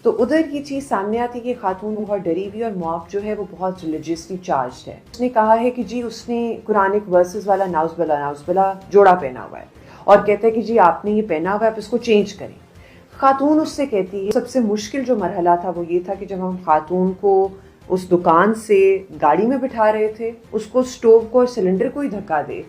تو ادھر یہ چیز سامنے آتی کہ خاتون بہت ڈری ہوئی اور موب جو ہے وہ بہت ریلیجیسلی چارجڈ ہے. اس نے کہا ہے کہ جی اس نے قرآنک ورسز والا ناؤز بلا جوڑا پہنا ہوا ہے اور کہتا ہے کہ جی آپ نے یہ پہنا ہوا ہے آپ اس کو چینج کریں. خاتون اس سے کہتی ہے سب سے مشکل جو مرحلہ تھا وہ یہ تھا کہ جب ہم خاتون کو اس دکان سے گاڑی میں بٹھا رہے تھے اس کو سٹوو کو اور سلنڈر کو ہی دھکا دے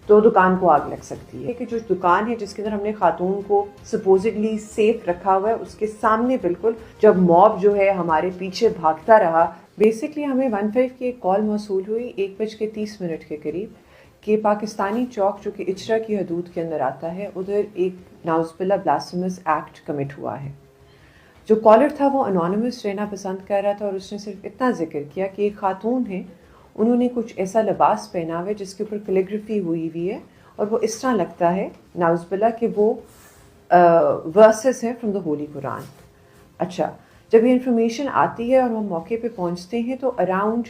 تو دکان کو آگ لگ سکتی ہے. کہ جو دکان ہے جس کے اندر ہم نے خاتون کو سپوزڈلی سیف رکھا ہوا ہے اس کے سامنے بالکل جب موب جو ہے ہمارے پیچھے بھاگتا رہا. بیسکلی ہمیں 15 کی ایک کال موصول ہوئی 1:30 کے قریب کہ پاکستانی چوک جو کہ اچرا کی حدود کے اندر آتا ہے ادھر ایک ناؤز باللہ بلاسفیمس ایکٹ کمٹ ہوا ہے. جو کالر تھا وہ انونیمس رہنا پسند کر رہا تھا اور اس نے صرف اتنا ذکر کیا کہ ایک خاتون ہے انہوں نے کچھ ایسا لباس پہنا ہوا ہے جس کے اوپر کیلیگرافی ہوئی ہے اور وہ اس طرح لگتا ہے ناؤز باللہ کہ وہ ورسز ہیں فرام دا ہولی قرآن. اچھا جب یہ انفارمیشن آتی ہے اور ہم موقع پہ پہنچتے ہیں تو around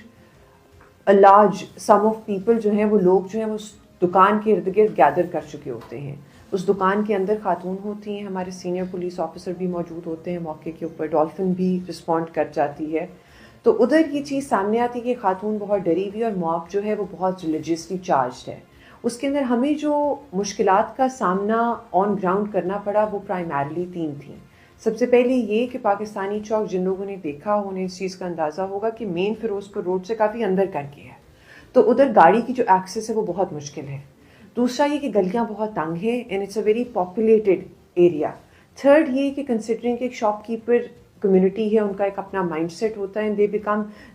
large some of people جو ہیں وہ لوگ جو ہیں وہ اس دکان کے ارد گرد گیدر کر چکے ہوتے ہیں. اس دکان کے اندر خاتون ہوتی ہیں, ہمارے سینئر پولیس آفیسر بھی موجود ہوتے ہیں موقع کے اوپر, ڈولفن بھی رسپونڈ کر جاتی ہے. تو ادھر یہ چیز سامنے آتی کہ خاتون بہت ڈری ہوئی اور موب جو ہے وہ بہت ریلیجیسلی چارجڈ ہے. اس کے اندر ہمیں جو مشکلات کا سامنا آن گراؤنڈ کرنا پڑا وہ پرائمرلی 3 تھیں. سب سے پہلے یہ کہ پاکستانی چوک جن لوگوں نے دیکھا انہیں اس چیز کا اندازہ ہوگا کہ مین فیروز پور روڈ سے کافی اندر کر کے ہے تو ادھر گاڑی کی جو ایکسس ہے وہ بہت مشکل ہے. دوسرا یہ کہ گلیاں بہت تنگ ہیں and it's a very populated area. Third یہ کہ کنسیڈرنگ کہ ایک شاپ کیپر کمیونٹی ہے ان کا ایک اپنا مائنڈ سیٹ ہوتا ہے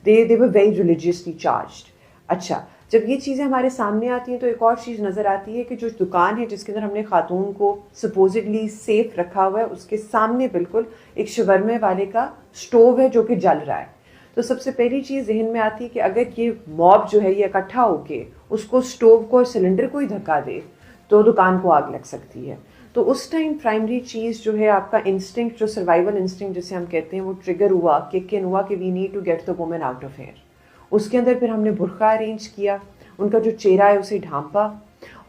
they were very religiously charged. اچھا جب یہ چیزیں ہمارے سامنے آتی ہیں تو ایک اور چیز نظر آتی ہے کہ جو دکان ہے جس کے اندر ہم نے خاتون کو سپوزڈلی سیف رکھا ہوا ہے اس کے سامنے بالکل ایک شورمے والے کا سٹوو ہے جو کہ جل رہا ہے. تو سب سے پہلی چیز ذہن میں آتی ہے کہ اگر یہ موب جو ہے یہ اکٹھا ہو کے اس کو سٹوو کو اور سلنڈر کو ہی دھکا دے تو دکان کو آگ لگ سکتی ہے. تو اس ٹائم پرائمری چیز جو ہے آپ کا انسٹنکٹ جو سروائیول انسٹنکٹ جسے ہم کہتے ہیں وہ ٹریگر ہوا, کک ان ہوا کہ we need to get the woman out of here. اس کے اندر پھر ہم نے برقع ارینج کیا, ان کا جو چہرہ ہے اسے ڈھانپا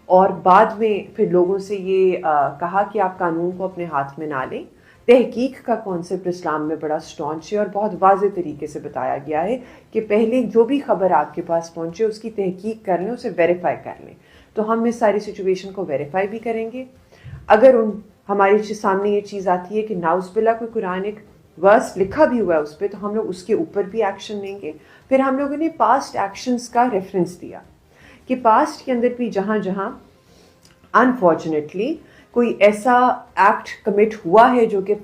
اور بعد میں پھر لوگوں سے یہ کہا کہ آپ قانون کو اپنے ہاتھ میں نہ لیں. تحقیق کا کانسیپٹ اسلام میں بڑا اسٹانچ ہے اور بہت واضح طریقے سے بتایا گیا ہے کہ پہلے جو بھی خبر آپ کے پاس پہنچے اس کی تحقیق کر لیں, اسے ویریفائی کر لیں. تو ہم اس ساری سچویشن کو ویریفائی بھی کریں گے. اگر ہمارے سامنے یہ چیز آتی ہے کہ ناؤز باللہ کوئی قرآنک ورس لکھا بھی ہوا ہے اس پہ تو ہم لوگ اس کے اوپر بھی ایکشن لیں گے. پھر ہم لوگوں نے پاسٹ ایکشنز کا ریفرنس دیا کہ پاسٹ کے اندر بھی جہاں جہاں انفارچونیٹلی کوئی ایسا ایکٹ کمٹ ہوا ہے جو کہ